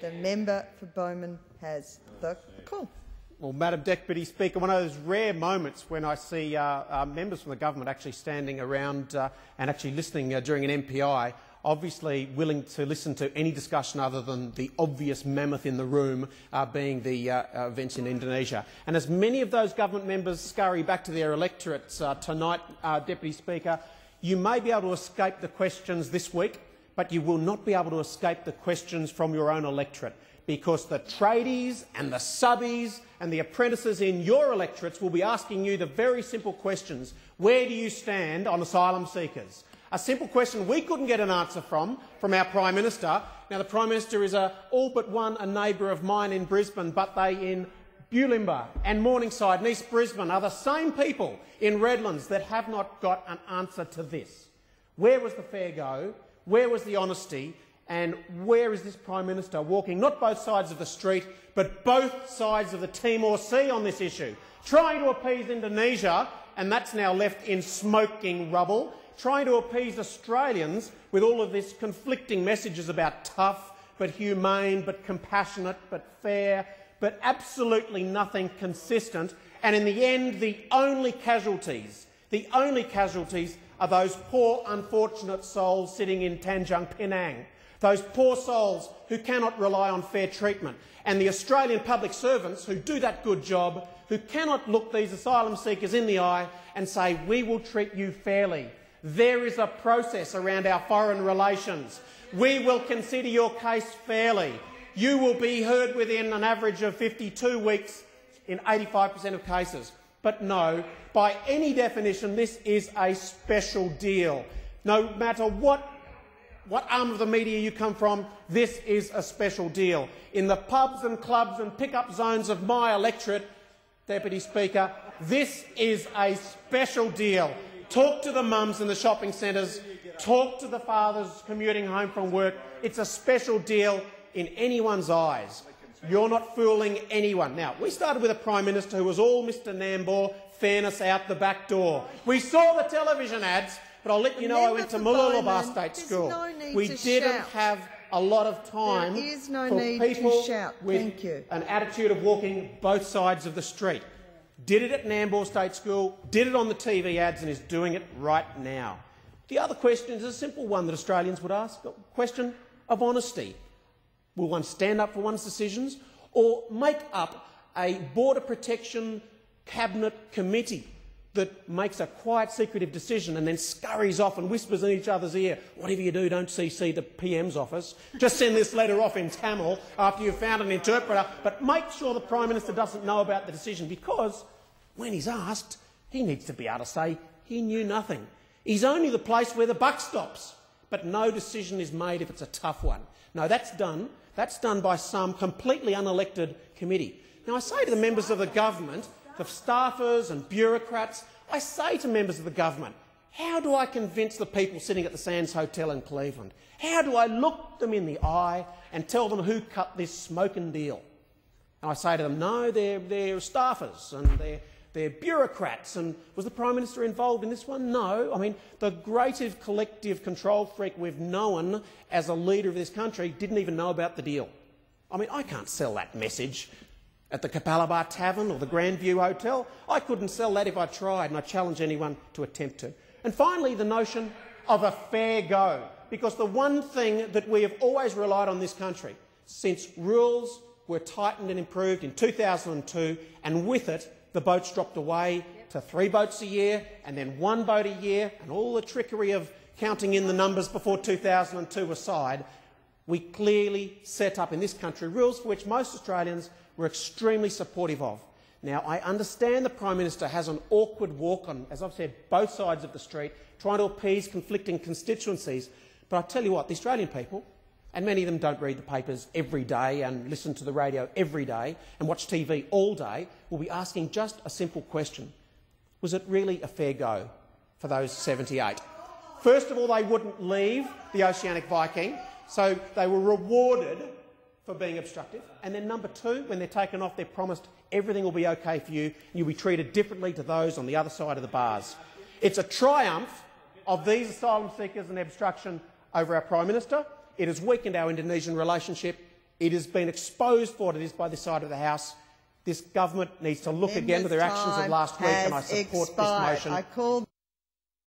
The member for Bowman has the call. Well, Madam Deputy Speaker, one of those rare moments when I see members from the government actually standing around and actually listening during an MPI, obviously willing to listen to any discussion other than the obvious mammoth in the room being the events in Indonesia. And as many of those government members scurry back to their electorates tonight, Deputy Speaker, you may be able to escape the questions this week, but you will not be able to escape the questions from your own electorate, because the tradies and the subbies and the apprentices in your electorates will be asking you the very simple questions. Where do you stand on asylum seekers? A simple question we couldn't get an answer from our Prime Minister. Now, the Prime Minister is all but one a neighbour of mine in Brisbane, but they in Bulimba and Morningside and East Brisbane are the same people in Redlands that have not got an answer to this. Where was the fair go? Where was the honesty? And where is this Prime Minister walking not both sides of the street but both sides of the Timor Sea on this issue, trying to appease Indonesia, and that's now left in smoking rubble, trying to appease Australians with all of this conflicting messages about tough but humane but compassionate but fair, but absolutely nothing consistent. And in the end, the only casualties are those poor unfortunate souls sitting in Tanjung Pinang, those poor souls who cannot rely on fair treatment, and the Australian public servants who do that good job, who cannot look these asylum seekers in the eye and say, we will treat you fairly. There is a process around our foreign relations. We will consider your case fairly. You will be heard within an average of 52 weeks in 85% of cases. But no, by any definition, this is a special deal. No matter what arm of the media you come from, this is a special deal. In the pubs and clubs and pick-up zones of my electorate, Deputy Speaker, this is a special deal. Talk to the mums in the shopping centres, talk to the fathers commuting home from work. It's a special deal in anyone's eyes. You're not fooling anyone. Now, we started with a Prime Minister who was all Mr Nambour, fairness out the back door. We saw the television ads, but I'll let you know I went to Mooloolaba State School. We didn't have a lot of time for people with an attitude of walking both sides of the street. Did it at Nambour State School, did it on the TV ads, and is doing it right now. The other question is a simple one that Australians would ask, a question of honesty. Will one stand up for one's decisions or make up a border protection cabinet committee that makes a quiet, secretive decision and then scurries off and whispers in each other's ear, whatever you do, don't CC the PM's office. Just send this letter off in Tamil after you've found an interpreter, but make sure the Prime Minister doesn't know about the decision, because when he's asked, he needs to be able to say he knew nothing. He's only the place where the buck stops, but no decision is made if it's a tough one. No, that's done. That's done by some completely unelected committee. Now, I say to the members of the government, the staffers and bureaucrats, I say to members of the government, how do I convince the people sitting at the Sands Hotel in Cleveland? How do I look them in the eye and tell them who cut this smoking deal? And I say to them, no, they're staffers and they're bureaucrats. And was the Prime Minister involved in this one? No. I mean, the greatest collective control freak we've known as a leader of this country didn't even know about the deal. I mean, I can't sell that message at the Kapalaba Tavern or the Grandview Hotel. I couldn't sell that if I tried, and I challenge anyone to attempt to. And finally, the notion of a fair go, because the one thing that we have always relied on this country since rules were tightened and improved in 2002, and with it the boats dropped away to 3 boats a year and then 1 boat a year, and all the trickery of counting in the numbers before 2002 aside, we clearly set up in this country rules for which most Australians were extremely supportive of. Now, I understand the Prime Minister has an awkward walk on, as I've said, both sides of the street, trying to appease conflicting constituencies, but I tell you what, the Australian people, and many of them don't read the papers every day and listen to the radio every day and watch TV all day, will be asking just a simple question. Was it really a fair go for those 78? First of all, they wouldn't leave the Oceanic Viking, so they were rewarded for being obstructive. And then number 2, when they're taken off, they're promised everything will be okay for you and you'll be treated differently to those on the other side of the bars. It's a triumph of these asylum seekers and obstruction over our Prime Minister. It has weakened our Indonesian relationship. It has been exposed for what it is by this side of the House. This government needs to look again to their actions of last week, and I support this motion.